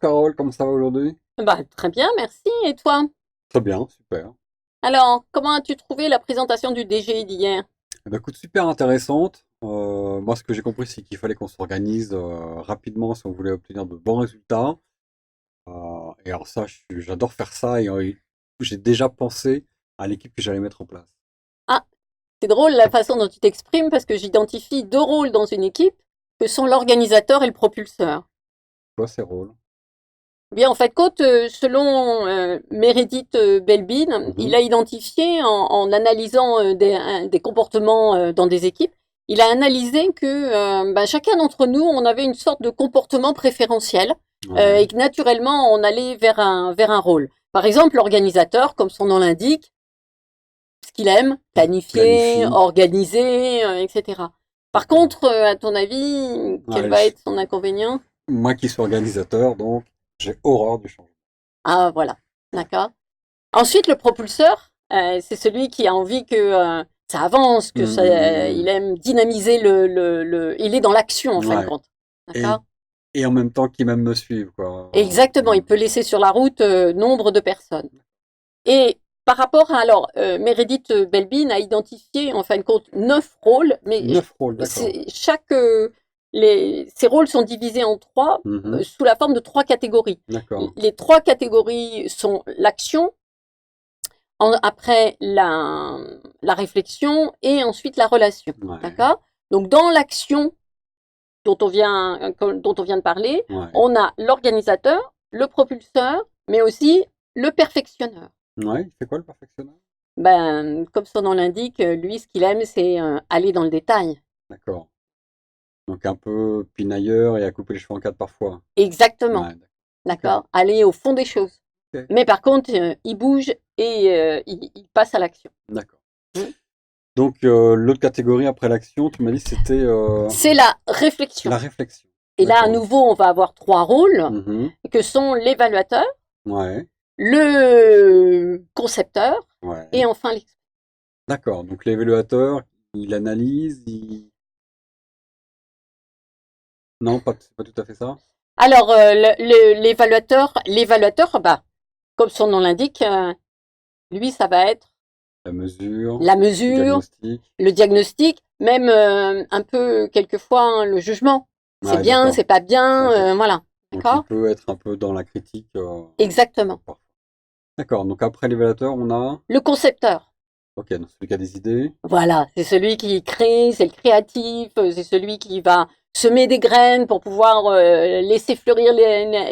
Carole, comment ça va aujourd'hui? Bah, très bien, merci. Et toi? Très bien, super. Alors, comment as-tu trouvé la présentation du DG d'hier? Eh ben, écoute, super intéressante. Moi, ce que j'ai compris, c'est qu'il fallait qu'on s'organise rapidement si on voulait obtenir de bons résultats. Et alors ça, j'adore faire ça et j'ai déjà pensé à l'équipe que j'allais mettre en place. Ah, c'est drôle la façon dont tu t'exprimes parce que j'identifie deux rôles dans une équipe que sont l'organisateur et le propulseur. Quoi, ces rôles? Bien, en fait, compte, selon Meredith Belbin, il Mhm. a identifié en analysant des comportements dans des équipes, il a analysé que chacun d'entre nous, on avait une sorte de comportement préférentiel et Ouais, que naturellement, on allait vers un rôle. Par exemple, l'organisateur, comme son nom l'indique, ce qu'il aime, il planifier, planifie. organiser, etc. Par D'accord. contre, à ton avis, quel Ouais, va être son inconvénient? moi qui suis organisateur, donc j'ai horreur du changement. Ah, voilà, Ouais. d'accord. Ensuite, le propulseur, c'est celui qui a envie que ça avance, que ça, il aime dynamiser il est dans l'action en fin de Ouais. compte, Et, d'accord. et en même temps qu'ils même me suivent, quoi. Exactement, il peut laisser sur la route nombre de personnes. Et par rapport à alors, Meredith Belbin a identifié en fin de compte 9 rôles, mais 9 rôles, d'accord. chaque ces rôles sont divisés en trois Mhm. sous la forme de trois catégories. D'accord. Les trois catégories sont l'action, après la réflexion et ensuite la relation. Ouais. D'accord. Donc dans l'action dont on vient de parler, Ouais. on a l'organisateur, le propulseur, mais aussi le perfectionneur. Ouais, il fait quoi le perfectionneur? Ben, comme son nom l'indique, lui, ce qu'il aime, c'est aller dans le détail. D'accord. Donc un peu pinailleur et à couper les cheveux en quatre parfois. Exactement, Ouais, d'accord. Ok. d'accord. Aller au fond des choses. Ok. Mais par contre, il bouge et il passe à l'action. D'accord. Mm. Donc l'autre catégorie après l'action, tu m'as dit c'était C'est la réflexion. la réflexion. Et là, à D'accord. nouveau, on va avoir 3 rôles Mhm. que sont l'évaluateur, Ouais. le concepteur et Ouais. enfin l'expert. D'accord. Donc l'évaluateur, il analyse, non, pas, c'est pas tout à fait ça. Alors, l'évaluateur, bah, comme son nom l'indique, lui, ça va être La mesure, la le mesure, diagnostic. le diagnostic, même un peu quelquefois hein, le jugement. C'est Ouais, bien, d'accord. c'est pas bien, Ok. voilà. Donc il D'accord. peut être un peu dans la critique Exactement. parfois. D'accord. Donc après l'évaluateur, on a. Le concepteur. Ok, donc celui qui a des idées. Voilà, c'est celui qui crée, c'est le créatif, c'est celui qui va semer des graines pour pouvoir laisser fleurir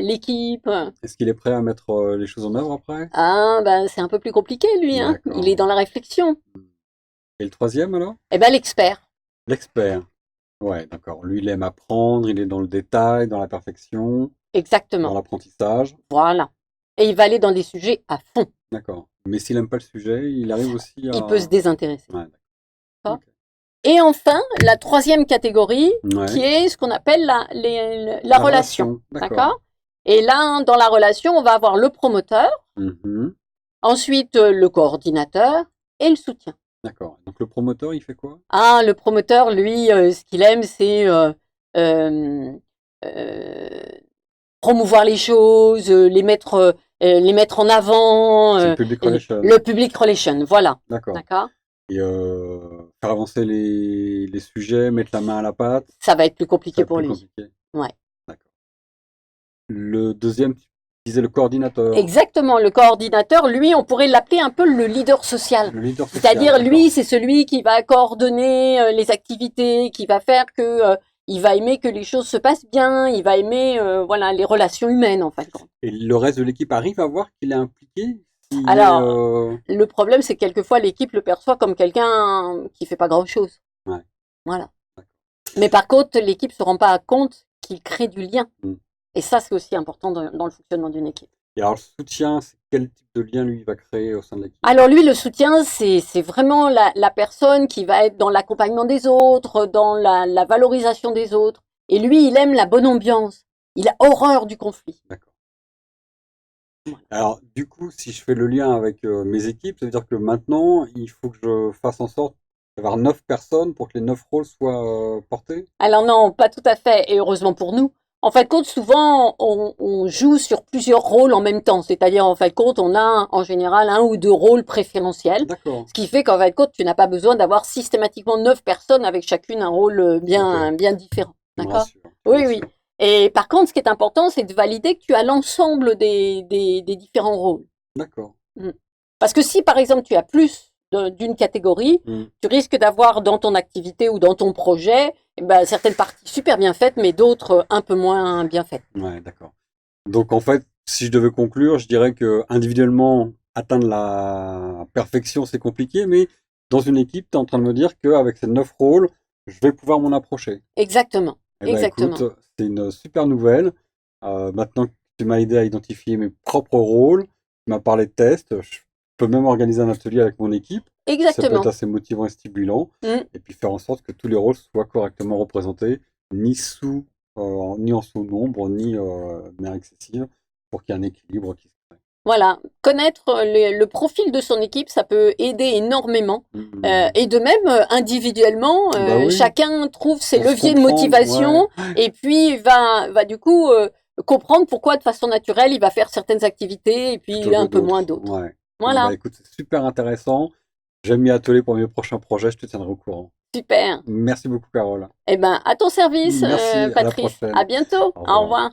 l'équipe. Est-ce qu'il est prêt à mettre les choses en œuvre après? Ah, ben c'est un peu plus compliqué lui, hein. Il est D'accord. dans la réflexion. Et le troisième alors? Eh ben l'expert. L'expert. Ouais, d'accord. Lui, il aime apprendre, il est dans le détail, dans la perfection, dans Exactement. l'apprentissage. Voilà. Et il va aller dans des sujets à fond. D'accord. Mais s'il aime pas le sujet, il arrive aussi Il peut à. se désintéresser. Ouais, d'accord. D'accord. Ok. Et enfin, la troisième catégorie, qui Ouais. est ce qu'on appelle la La relation. relation, d'accord. D'accord. Et là, dans la relation, on va avoir le promoteur, Mhm. ensuite le coordinateur et le soutien. D'accord. Donc le promoteur, il fait quoi? Ah, le promoteur, lui, ce qu'il aime, c'est euh, euh, promouvoir les choses, les mettre en avant, C'est le public relation. le public relation, voilà. D'accord. D'accord. Et faire avancer les sujets, mettre la main à la pâte, Ça va être plus ça va compliqué être pour plus lui. compliqué. Ouais. D'accord. Le deuxième, tu disais le coordinateur, Exactement. Le coordinateur, lui, on pourrait l'appeler un peu le leader social. le leader social, C'est-à-dire, d'accord. lui, c'est celui qui va coordonner les activités, qui va faire que il va aimer que les choses se passent bien, il va aimer voilà les relations humaines en fin de compte. Et le reste de l'équipe arrive à voir qu'il est impliqué, s'il est... Alors, le problème, c'est que quelquefois l'équipe le perçoit comme quelqu'un qui fait pas grand-chose. Ouais, Voilà. d'accord. Mais par contre, l'équipe se rend pas compte qu'il crée du lien. Mm. Et ça, c'est aussi important dans le fonctionnement d'une équipe. Et alors le soutien, c'est quel type de lien lui il va créer au sein de l'équipe? Alors lui, le soutien, c'est vraiment la personne qui va être dans l'accompagnement des autres, dans la valorisation des autres. Et lui, il aime la bonne ambiance. Il a horreur du conflit. D'accord. Alors du coup, si je fais le lien avec mes équipes, ça veut dire que maintenant, il faut que je fasse en sorte d'avoir 9 personnes pour que les 9 rôles soient portés? Alors non, pas tout à fait, et heureusement pour nous. En fin de compte, souvent, on joue sur plusieurs rôles en même temps. C'est-à-dire, en fin de compte, on a en général un ou deux rôles préférentiels. D'accord. Ce qui fait qu'en fin de compte, tu n'as pas besoin d'avoir systématiquement 9 personnes avec chacune un rôle bien, Ok. bien différent. Tu me D'accord? rassures. Tu me Oui, oui. rassures. Et par contre, ce qui est important, c'est de valider que tu as l'ensemble des différents rôles. D'accord. Mm. Parce que si, par exemple, tu as plus d'une catégorie, Hmm. tu risques d'avoir dans ton activité ou dans ton projet, eh ben, certaines parties super bien faites, mais d'autres un peu moins bien faites. Ouais, d'accord. Donc en fait, si je devais conclure, je dirais que individuellement, atteindre la perfection, c'est compliqué, mais dans une équipe, tu es en train de me dire qu'avec ces 9 rôles, je vais pouvoir m'en approcher. Exactement. Eh ben écoute, Exactement. c'est une super nouvelle. Maintenant que tu m'as aidé à identifier mes propres rôles, tu m'as parlé de tests, je peux même organiser un atelier avec mon équipe. Ça peut être Exactement. assez motivant et stimulant. Mm. Et puis faire en sorte que tous les rôles soient correctement représentés, ni en sous-nombre, ni de manière excessive, pour qu'il y ait un équilibre qui se crée. Voilà. Connaître le profil de son équipe, ça peut aider énormément. Hmm. Et de même, individuellement, Bah oui, chacun trouve ses pour se leviers de comprendre, ouais. motivation et puis va du coup comprendre pourquoi de façon naturelle il va faire certaines activités et puis Plutôt que un peu moins d'autres. d'autres. Ouais. Bon, bah Voilà. écoute, c'est super intéressant. J'aime m'y atteler pour mes prochains projets, je te tiendrai au courant. Super. Merci beaucoup, Carole. Eh ben, à ton service, Merci, à la Patrice. À prochaine. bientôt. Au Au revoir. revoir.